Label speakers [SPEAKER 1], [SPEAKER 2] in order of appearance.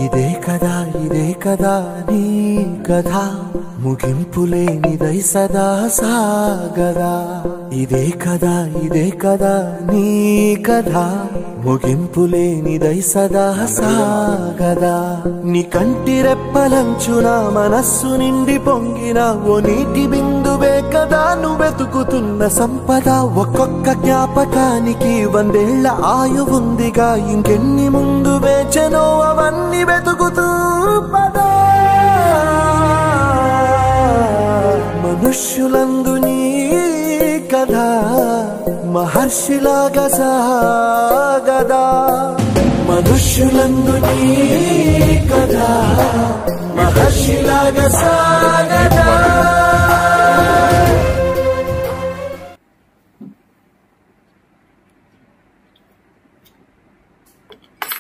[SPEAKER 1] ఇదే కదా నీ కథ ముగింపులేనిదై సదా సాగదా ఇదే కదా నీ కథ ముగింపులేనిదై సదా సాగదా నీ కంటి రెప్పలంచున మనస్సు నిండి పొంగిన ఓ నీటి బిందువే కదా నువ్వెతుకుతున్న సంపద ఒక్కొక్క జ్ఞాపకానికి 100 ఏళ్ల ఆయువుందిగా ఇంకెన్ని ముందు వేచనో అవన్నీ వెతుకుతూ పదా మనుష్యులందు నీ కథ మహర్షిలాగా సాగదా మనుష్యులందు నీ కథ మహర్షిలాగా సాగదా